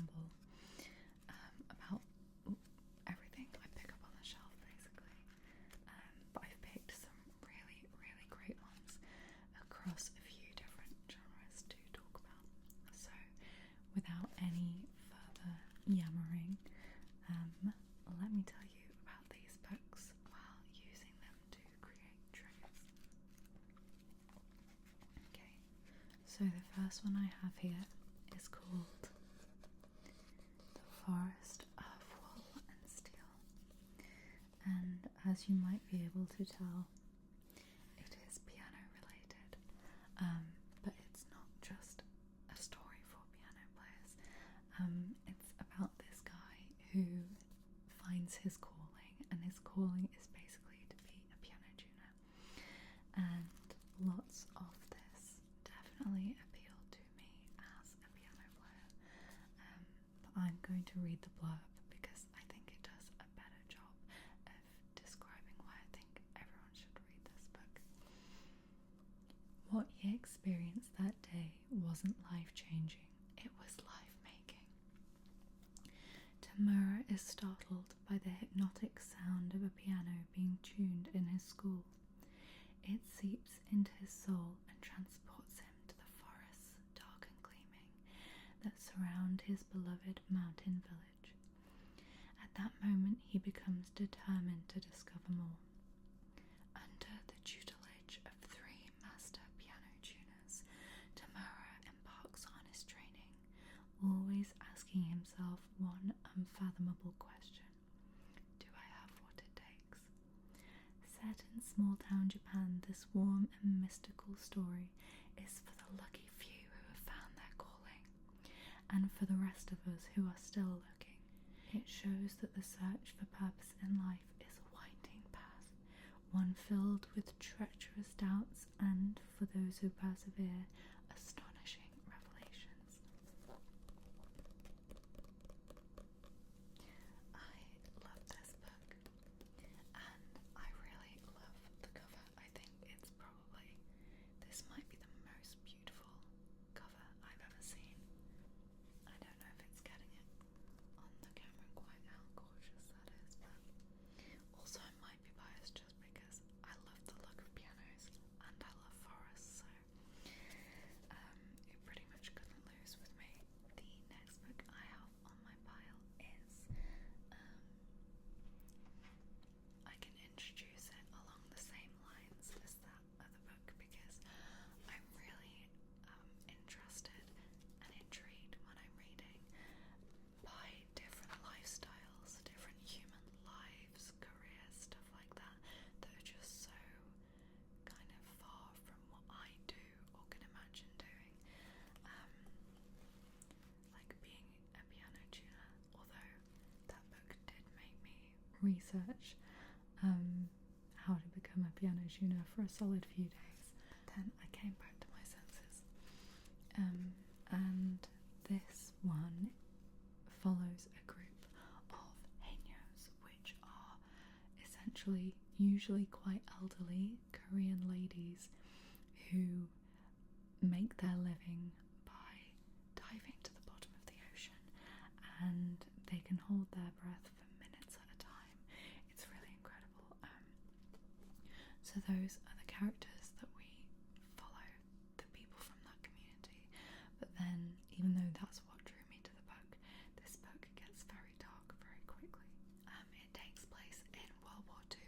ramble about everything I pick up on the shelf, basically. But I've picked some really, really great ones across a few different genres to talk about. So, without any further yammering, let me tell you about these books while using them to create triggers. Okay, so the first one I have here is called The Forest of Wool and Steel, and as you might be able to tell, it is piano related, but it's not just a story for piano players. It's about this guy who finds his calling, and his calling is basically to be a piano tuner, and lots of this definitely appealed to me as a piano player, but I'm going to read the blurb because I think it does a better job of describing why I think everyone should read this book. What he experienced that day wasn't life-changing, it was life-making. Tamura is startled by the hypnotic sound of a piano being tuned in his school. It seeps into his soul and transports him to the forests, dark and gleaming, that surround his beloved mountain village. At that moment he becomes determined to discover more. Under the tutelage of 3 master piano tuners, Tamura embarks on his training, always asking himself one unfathomable question: do I have what it takes? Set in small-town Japan, this warm and mystical story is for the lucky few who have found their calling, and for the rest of us who are still looking. It shows that the search for purpose in life is a winding path, one filled with treacherous doubts, and, for those who persevere, astonishing revelations. I love this book, and I really love the cover. I think it's probably, this might be the most beautiful cover I've ever seen. I don't know if it's getting it on the camera quite how gorgeous that is, but also I might be biased just because I love the look of pianos and I love forests, so it pretty much couldn't lose with me. The next book I have on my pile is, I can introduce it along the same lines as that other book because I'm really interested and intrigued when I'm reading by different lifestyles, different human lives, careers, stuff like that, that are just so kind of far from what I do or can imagine doing. Like being a piano tuner, although that book did make me research how to become a piano tuner for a solid few days. Then I came back to my senses. And this one follows a group of heinyos, which are essentially usually quite elderly Korean ladies who make their living by diving to the bottom of the ocean, and they can hold their breath for minutes at a time. It's really incredible. So those are the characters that we follow, the people from that community. But then, even though that's what drew me to the book, this book gets very dark very quickly. It takes place in World War II,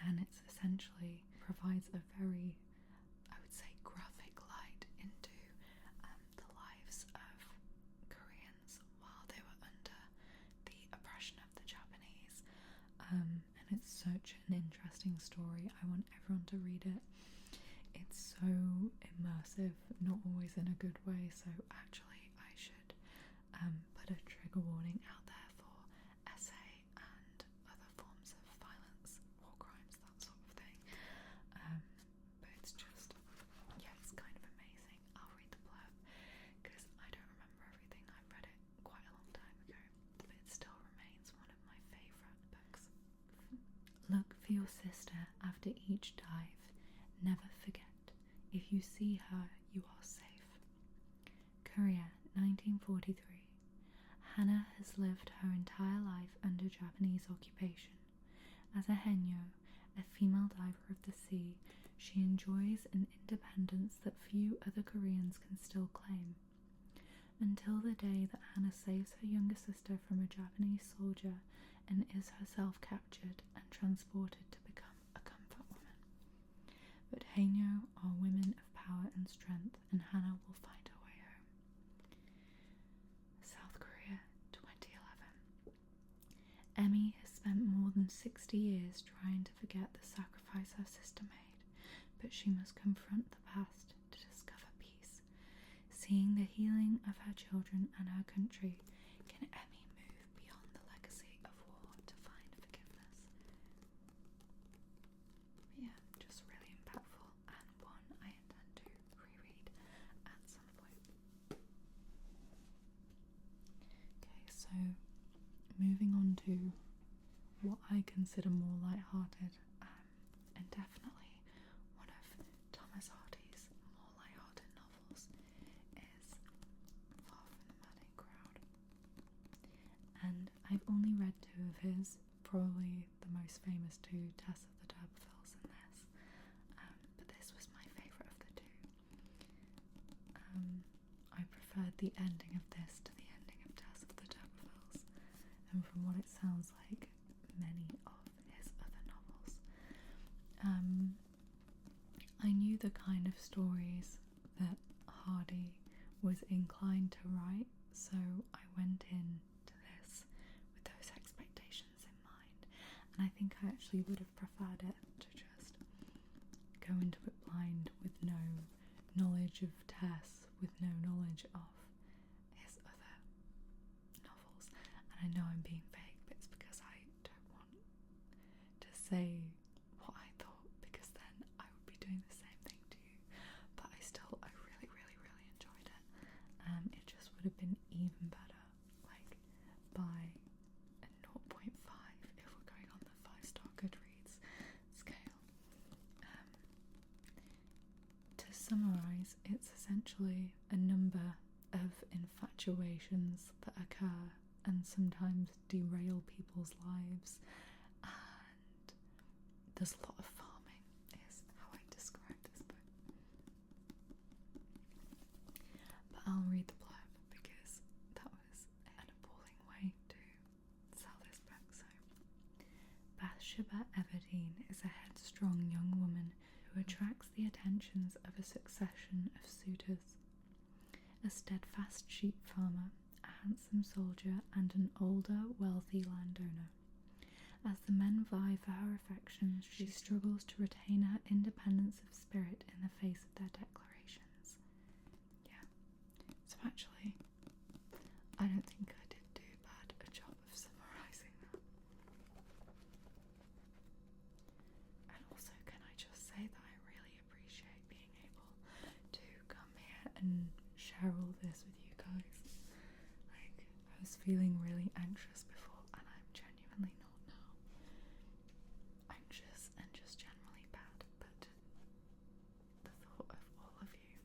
and it's essentially provides a very, I would say, graphic light into the lives of Koreans while they were under the oppression of the Japanese. And it's such an interesting story. I want everyone to read it. It's so immersive, not always in a good way, so actually I should put a trigger warning out there for essay and other forms of violence, war crimes, that sort of thing. But it's just, yeah, it's kind of amazing. I'll read the blurb because I don't remember everything. I read it quite a long time ago, but it still remains one of my favourite books. Look for your sister after each dive. Never forget, if you see her, you are safe. Korea 1943. Hannah has lived her entire life under Japanese occupation. As a henyo, a female diver of the sea, she enjoys an independence that few other Koreans can still claim. Until the day that Hannah saves her younger sister from a Japanese soldier and is herself captured and transported to become a comfort woman. But henyo are women of power and strength, and Hannah will find her way home. South Korea, 2011. Emmy has spent more than 60 years trying to forget the sacrifice her sister made, but she must confront the past to discover peace. Seeing the healing of her children and her country, can Emmy move beyond the legacy of war to find forgiveness? Yeah, just really impactful, and one I intend to reread at some point. Okay, so moving on to what I consider more light-hearted, and definitely one of Thomas Hardy's more light-hearted novels is Far from the Madding Crowd. And I've only read two of his, probably the most famous two, Tess of the D'Urbervilles and this, but this was my favourite of the two. I preferred the ending of this to the ending of Tess of the D'Urbervilles, and from what it sounds like, many of his other novels. I knew the kind of stories that Hardy was inclined to write, so I went into this with those expectations in mind, and I think I actually would have preferred it to just go into it blind with no knowledge of Tess, with no knowledge of his other novels. And I know I'm being vague, but it's because I don't want to say what I thought, because then I would be doing the same thing to you. But I really, really, really enjoyed it. It just would have been even better, like, by a 0.5 if we're going on the 5-star Goodreads scale. To summarise, it's essentially a number of infatuations that occur and sometimes derail people's lives, and there's a lot of farming, is how I describe this book. But I'll read the blurb because that was an appalling way to sell this book. So, Bathsheba Everdeen is a headstrong young woman who attracts the attentions of a succession of suitors. A steadfast sheep farmer, a handsome soldier, and an older, wealthy landowner. As the men vie for her affections, she struggles to retain her independence of spirit in the face of their declarations. Yeah, so actually, I don't think I did too bad a job of summarising that. And also, can I just say that I really appreciate being able to come here and share all this with you guys. Like, I was feeling really anxious before, and I'm genuinely not now. Anxious and just generally bad, but the thought of all of you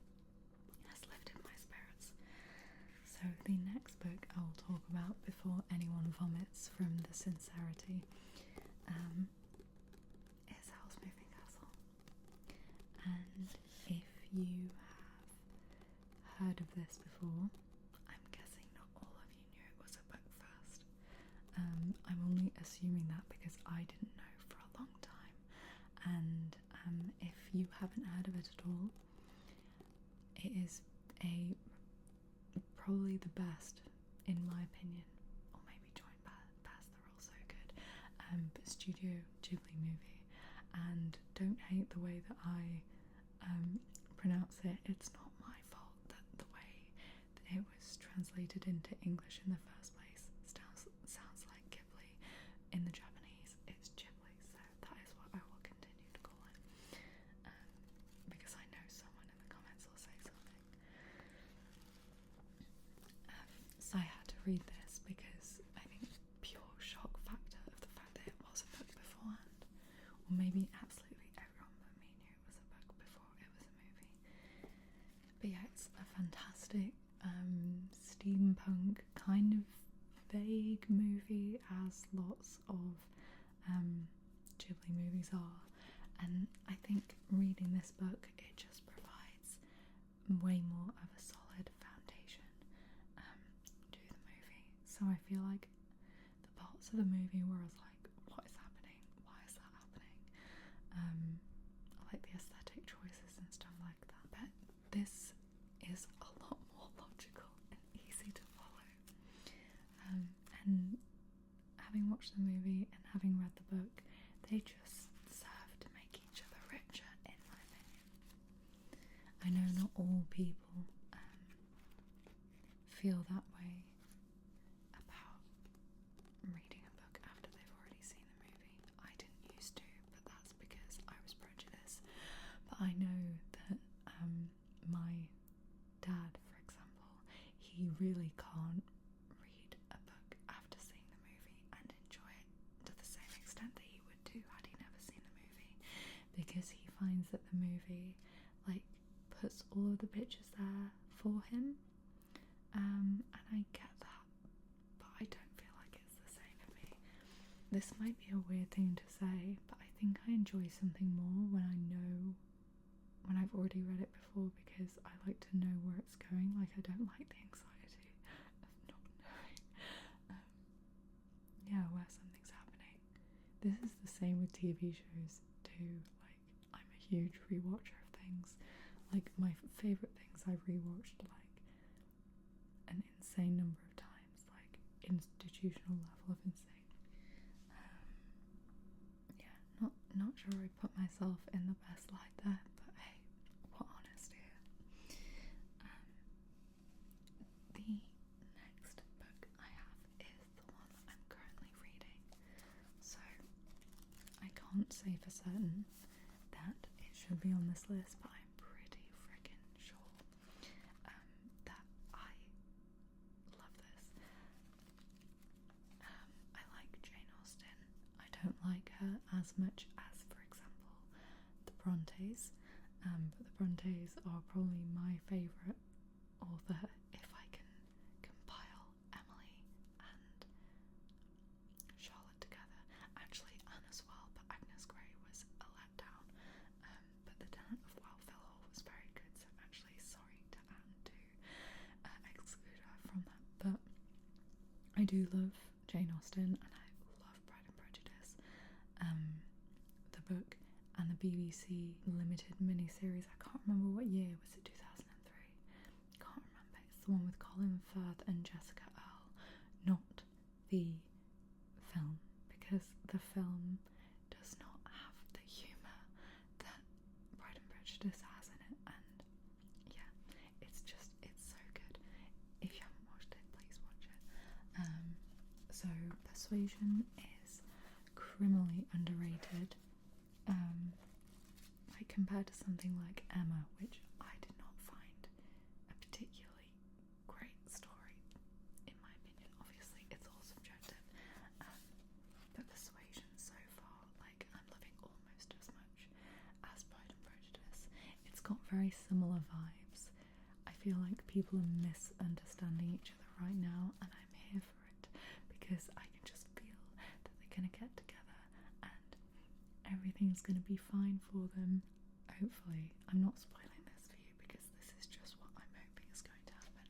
has lifted my spirits. So the next book I will talk about before anyone vomits from the sincerity is Howl's Moving Castle. And if you have heard of this before, I'm guessing not all of you knew it was a book first. I'm only assuming that because I didn't know for a long time, and if you haven't heard of it at all, it is probably the best in my opinion, or maybe joint best, they're all so good, but Studio Ghibli movie. And don't hate the way that I pronounce it. It's not my fault that the way that it was translated into English in the first place sounds like Ghibli. In the Japanese, it's Ghibli, so that is what I will continue to call it, because I know someone in the comments will say something. So I had to read this because I think pure shock factor of the fact that it was a book beforehand, or maybe absolutely everyone but me knew it was a book before it was a movie. But yeah, it's a fantastic steampunk kind of vague movie, as lots of Ghibli movies are, and I think reading this book, it just provides way more of a solid foundation to the movie. So I feel like the parts of the movie where I was like, what is happening? Why is that happening? I like the aesthetic choices and stuff like that, but this is a lot more logical and easy to follow. And having watched the movie and having read the book, they just serve to make each other richer, in my opinion. I know not all people feel that way about reading a book after they've already seen the movie. I didn't used to, but that's because I was prejudiced. But I know that my dad, for example, he really can't read a book after seeing the movie and enjoy it to the same extent that he would do had he never seen the movie, because he finds that the movie like puts all of the pictures there for him, and I get that, but I don't feel like it's the same for me. This might be a weird thing to say, but I think I enjoy something more when I've already read it before, because I like to know where it's going. Like, I don't like the anxiety of not knowing where something's happening. This is the same with TV shows too. Like, I'm a huge rewatcher of things. Like, my favourite things I've rewatched like an insane number of times, like institutional level of insane. Not sure I put myself in the best light there, but hey, what honesty. The next book I have is the one that I'm currently reading, so I can't say for certain that it should be on this list, but I'm pretty freaking sure that I love this. I like Jane Austen. I don't like her as much as, for example, the Brontes, but the Brontes are probably my favourite author if I can compile Emily and Charlotte together. Actually, Anne as well, but Agnes Grey was a letdown. But The Tenant of Wildfell Hall was very good, so I'm actually sorry to Anne to exclude her from that. But I do love Jane Austen, and I love Pride and Prejudice. The book and the BBC limited miniseries, I can't remember what year, was it 2003? Can't remember. It's the one with Colin Firth and Jessica Earle, not the film, because the film does not have the humour that Pride and Prejudice has in it, and yeah, it's so good. If you haven't watched it, please watch it. So Persuasion is criminally underrated, like compared to something like Emma, which I did not find a particularly great story, in my opinion. Obviously, it's all subjective, but Persuasion so far, like, I'm loving almost as much as Pride and Prejudice. It's got very similar vibes. I feel like people are misunderstanding each other right now, and I'm here for it, because I can just feel that they're gonna get together and everything's gonna be fine for them, hopefully. I'm not spoiling this for you, because this is just what I'm hoping is going to happen.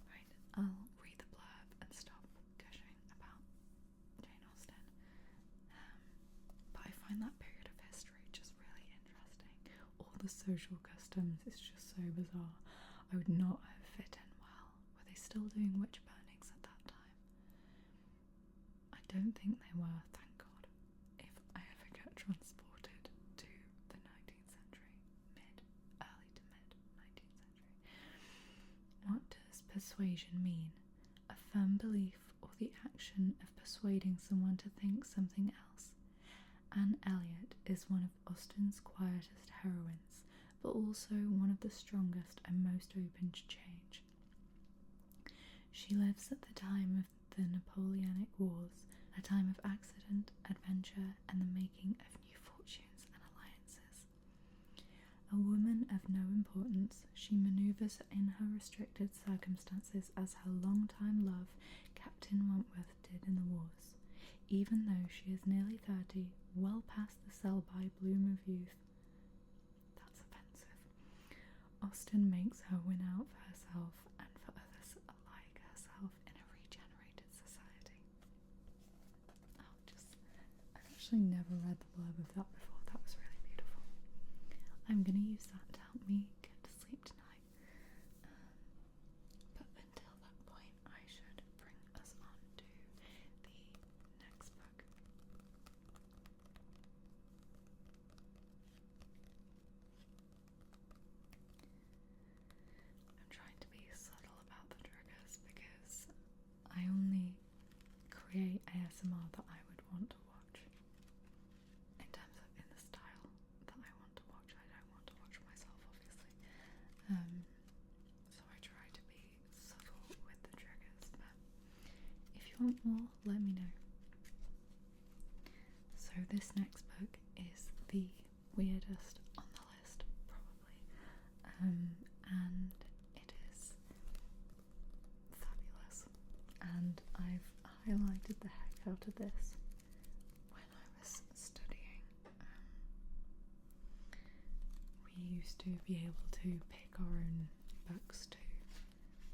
Right, I'll read the blurb and stop gushing about Jane Austen. But I find that period of history just really interesting. All the social customs, it's just so bizarre. I would not have fit in well. Were they still doing witch burnings at that time? I don't think they were, thank God. If I ever get transported to the 19th century, early to mid 19th century. What does persuasion mean? A firm belief or the action of persuading someone to think something else. Anne Elliot is one of Austen's quietest heroines, but also one of the strongest and most open to change. She lives at the time of the Napoleonic Wars, a time of accident, adventure, and the making of new fortunes and alliances. A woman of no importance, she manoeuvres in her restricted circumstances as her long-time love, Captain Wentworth, did in the wars. Even though she is nearly 30, well past the sell-by bloom of youth. That's offensive. Austen makes her win out for herself and for others like herself in a regenerated society. I've actually never read the blurb of that before. That was really beautiful. I'm going to use that to help me get to sleep tonight. But until that point, I should bring us on to the next book. I'm trying to be subtle about the triggers because I only create ASMR that I would want to watch. In terms of in the style that I want to watch. I don't want to watch myself, obviously. So I try to be subtle with the triggers, but if you want more, let me know. So this next book is the weirdest on the list, probably. And it is fabulous. And I've highlighted the heck out of this when I was studying. We used to be able to pick our own books to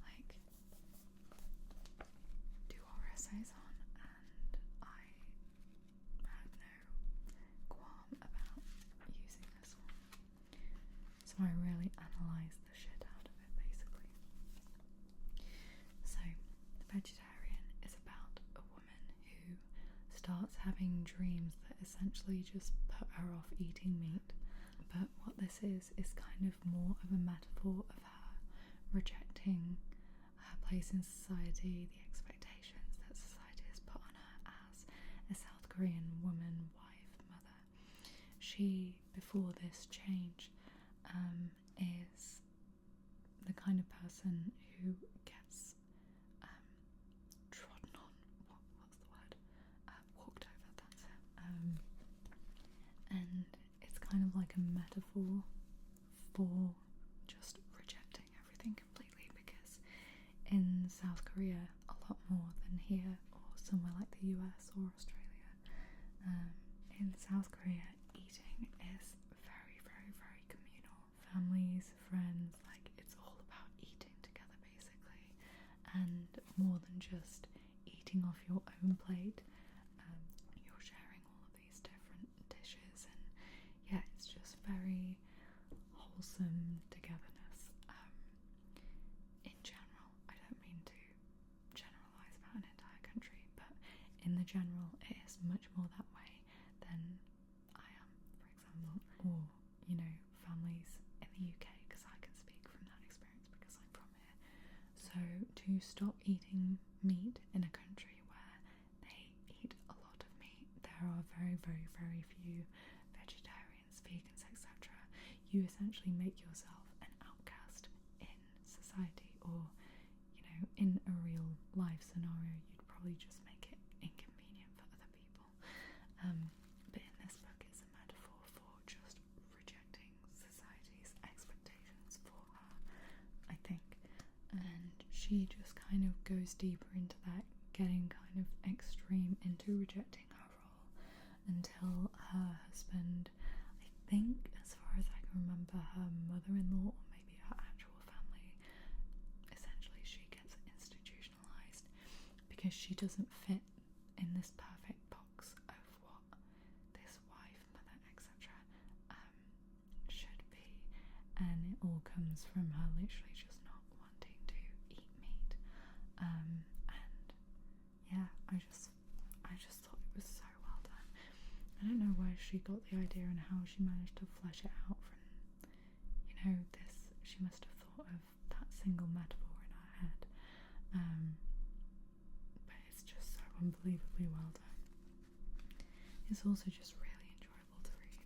like do our essays on, and I had no qualm about using this one. So I really analysed the shit out of it, basically. So, The Vegetarian is about a woman who starts having dreams that essentially just put her off eating meat. But what this is kind of more of a metaphor of her rejecting her place in society, the expectations that society has put on her as a South Korean woman, wife, mother. She, before this change, is the kind of person who gets trodden on. What's the word? Walked over, that's it. And it's kind of like a metaphor for just rejecting everything completely, because in South Korea, a lot more than here or somewhere like the US or Australia, in South Korea, eating is very, very, very communal. Families, friends, like it's all about eating together basically, and more than just eating off your own plate. You're sharing all of these different dishes, and yeah, it's just very wholesome togetherness. In general, I don't mean to generalise about an entire country, but in the general, it is much more that way than I am, for example, or families in the UK, because I can speak from that experience because I'm from here. So to stop eating meat in a country where they eat a lot of meat, there are very, very, very few vegetarians, vegans, etc. You essentially make yourself an outcast in society, or in a real life scenario, you'd probably just make it inconvenient for other people. But in this book, it's a metaphor for just rejecting society's expectations for her, I think. And she just kind of goes deeper into that, getting kind of extreme into rejecting her role, until her husband, I think, as far as I can remember, her mother-in-law, or maybe her actual family, essentially she gets institutionalized because she doesn't fit in this perfect box of what this wife, mother, etc. Should be, and it all comes from her literally just not wanting to eat meat. And yeah, I just thought it was so well done. I don't know where she got the idea and how she managed to flesh it out from, this. She must have thought of that single metaphor in her head. But it's just so unbelievably well done. It's also just really enjoyable to read.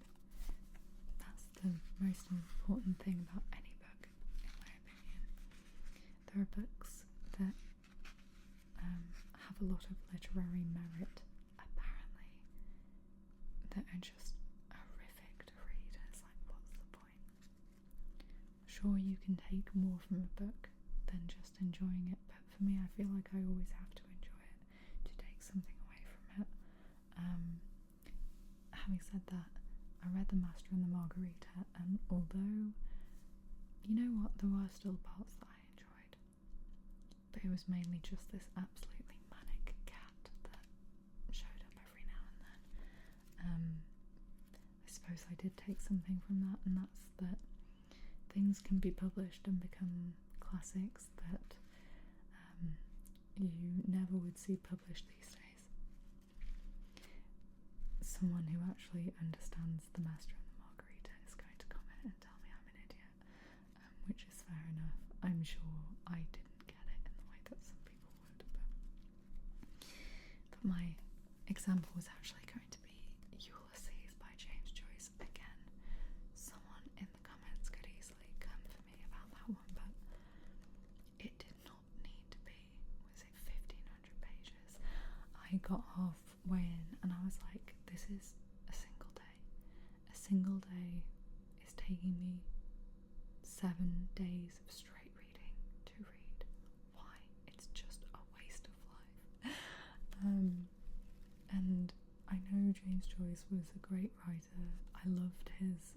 That's the most important thing about any book, in my opinion. There are books that have a lot of literary merit, apparently, that are just horrific to read, and it's like, what's the point? sure, you can take more from a book than just enjoying it, but for me, I feel like I always have to enjoy it to take something away from it. Having said that, I read The Master and the Margarita, and although, you know what, there were still parts that I enjoyed, but it was mainly just this absolutely manic cat that showed up every now and then. I suppose I did take something from that, and that's that things can be published and become classics that you never would see published these days. Someone who actually understands The Master and the Margarita is going to comment and tell me I'm an idiot, which is fair enough. I'm sure I didn't get it in the way that some people would, but my example was actually going to be Ulysses by James Joyce. Again, someone in the comments could easily come for me about that one, but it did not need to be. Was it 1,500 pages? I got halfway in and I was like, this is a single day. A single day is taking me 7 days of straight reading to read. Why? It's just a waste of life. And I know James Joyce was a great writer. I loved his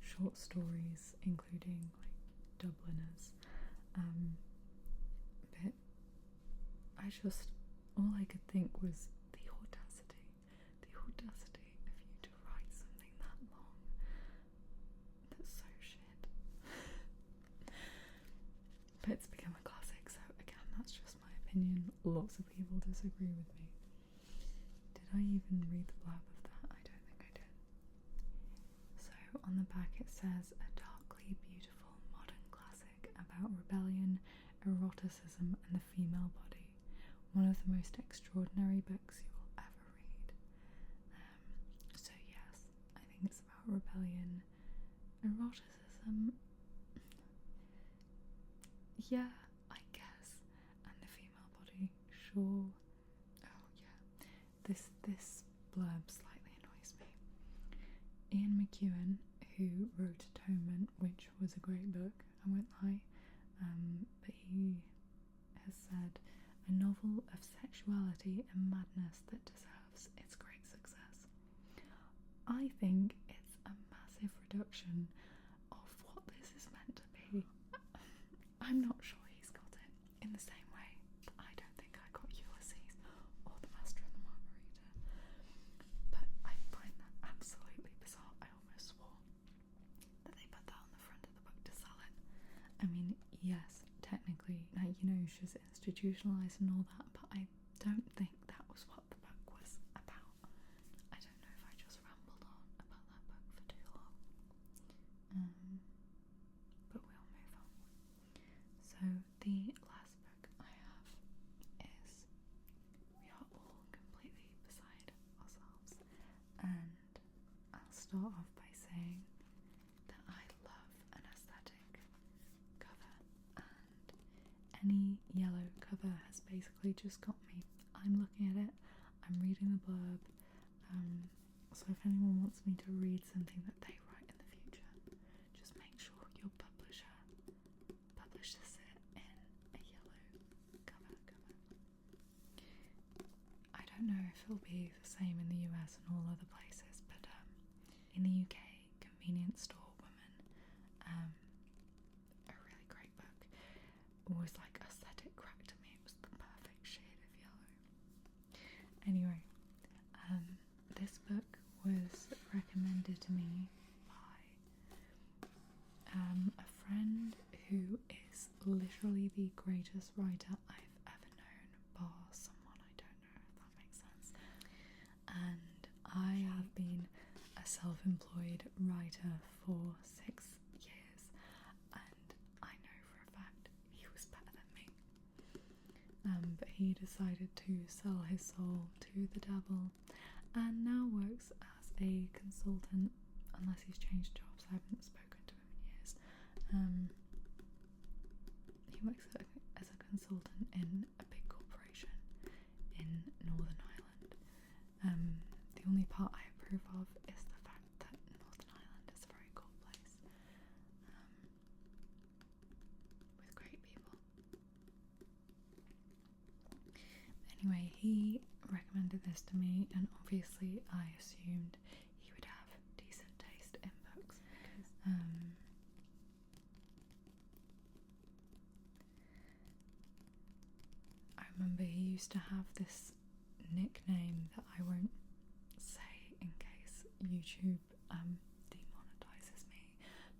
short stories, including like Dubliners. But I just, all I could think was the audacity of you to write something that long. That's so shit. But it's become a classic, so again, that's just my opinion. Lots of people disagree with me. Did I even read the blurb of that? I don't think I did. So on the back it says, a darkly beautiful modern classic about rebellion, eroticism and the female body. One of the most extraordinary books you will ever read. So yes, I think it's about rebellion, eroticism, yeah, I guess, and the female body, sure. Oh yeah, this blurb slightly annoys me. Ian McEwan, who wrote Atonement, which was a great book, I won't lie, but he has said, a novel of sexuality and madness that deserves its great success. I think it's a massive reduction of what this is meant to be. I'm not sure he's got it in the same way that I don't think I got Ulysses or The Master and the Margarita. But I find that absolutely bizarre. I almost swore that they put that on the front of the book to sell it. I mean, yes, technically, like, you know, she's institutionalised and all that, but I don't think that was what the book was about. I don't know if I just rambled on about that book for too long. But we'll move on. So the last book I have is We Are All Completely Beside Ourselves, and I'll start off by saying that I love an aesthetic cover, and any yellow cover has basically just got me. I'm looking at it, I'm reading the blurb, so if anyone wants me to read something that they write in the future, just make sure your publisher publishes it in a yellow cover. I don't know if it'll be the same in the US and all other places, but in the UK, Convenience Store Woman, a really great book, was like aesthetic crack to me. It was the perfect shade of yellow. Anyway, this book was recommended to me by a friend who is literally the greatest writer I've ever known, bar someone I don't know, if that makes sense. And I have been a self-employed writer for 6 years, and I know for a fact he was better than me. But he decided to sell his soul to the devil and now works as a consultant, unless he's changed jobs. I haven't spoken to him in years. He works as a consultant in a big corporation in Northern Ireland. The only part I approve of is the fact that Northern Ireland is a very cool place. he recommended this to me, and obviously I assumed he would have decent taste in books. I remember he used to have this nickname that I won't say in case YouTube demonetizes me,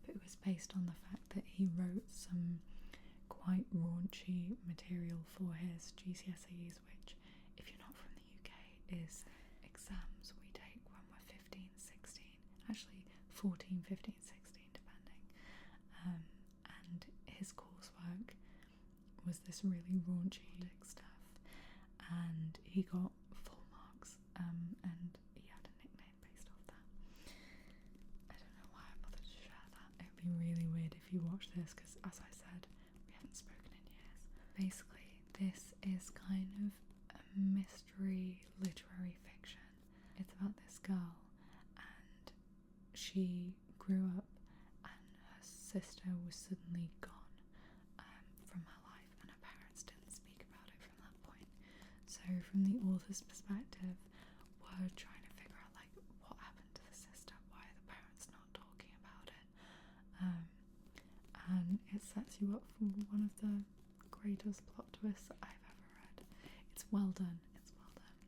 but it was based on the fact that he wrote some quite raunchy material for his GCSEs, which, if you're not from the UK, is exams we take when we're 15, 16, actually 14, 15, 16 depending, and his coursework was this really raunchy stuff, and he got full marks, and he had a nickname based off that. I don't know why I bothered to share that. It would be really weird if you watch this, because as I said, we haven't spoken in years. Basically, this is kind of a mystery literary fiction. It's about this girl, and she grew up and her sister was suddenly gone from her life, and her parents didn't speak about it from that point. So from the author's perspective, we're trying to figure out like what happened to the sister, why are the parents not talking about it, and it sets you up for one of the greatest plot twists that I've ever read. It's well done, it's well done.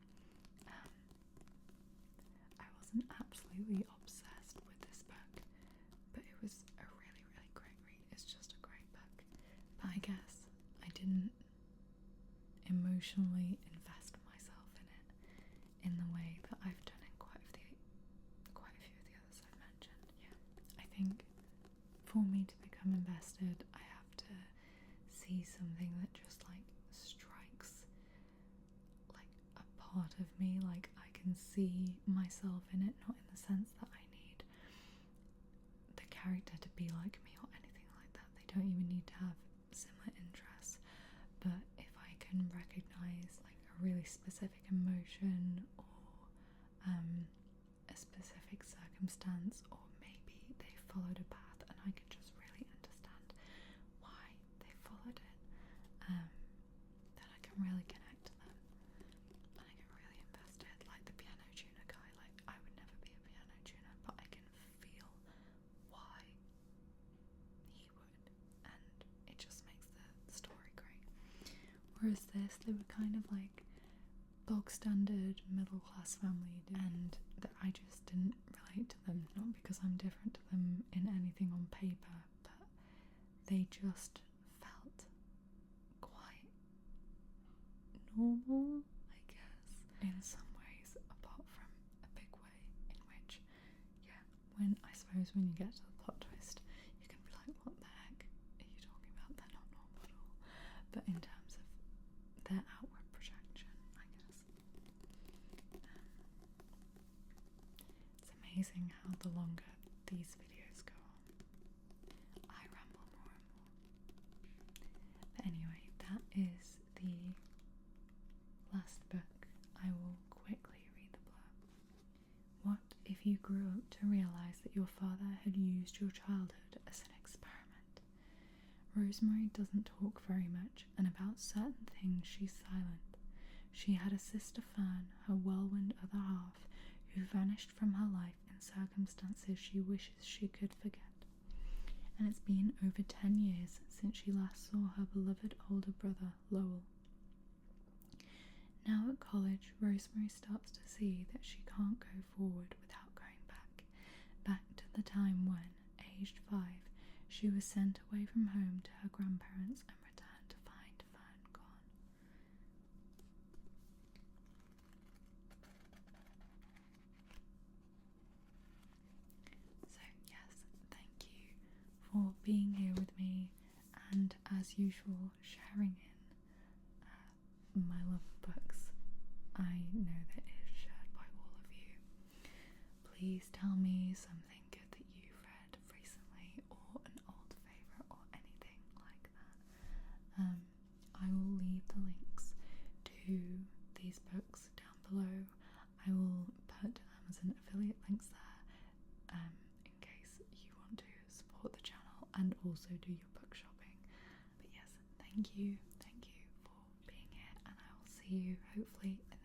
I wasn't absolutely obsessed with this book, but it was a really, really great read. It's just a great book. But I guess I didn't emotionally invest myself in it in the way that I've done in quite a few of the others I've mentioned. Yeah, I think for me to become invested, I have to see something that just like strikes like a part of me, like I can see myself in it, not in the sense that I need the character to be like me or anything like that. They don't even need to have similar interests, but if I can recognize like a really specific emotion or a specific circumstance, or maybe they followed a path and I can just really understand why they followed it, then I can really connect to them and I get really invested. Like the piano tuner guy, like I would never be a piano tuner, but I can feel why he would, and it just makes the story great. Whereas this, they were kind of like bog standard middle class family, and that I just didn't relate to them, not because I'm different to them in anything on paper, but they just felt quite normal, I guess, in some ways, apart from a big way in which, yeah, when you get to the plot twist, you can be like, what the heck are you talking about? They're not normal at all. But in terms of their outward projection, I guess, it's amazing how the longer these videos go on, I ramble more and more. But anyway, that is the last book. I will quickly read the blurb. What if you grew up to realise that your father had used your childhood as an experiment? Rosemary doesn't talk very much, and about certain things she's silent. She had a sister Fern, her whirlwind other half, who vanished from her life in circumstances she wishes she could forget. And it's been over 10 years since she last saw her beloved older brother, Lowell. Now at college, Rosemary starts to see that she can't go forward without going back to the time when, aged 5, she was sent away from home to her grandparents and returned to find Fern gone. So yes, thank you for being here with me, and as usual, sharing in my love of books. I know that it is shared by all of you. Please tell me something good that you've read recently, or an old favourite, or anything like that. I will leave the links to these books down below. I will put Amazon affiliate links there, in case you want to support the channel and also do your book shopping. But yes, thank you for being here, and I will see see you hopefully in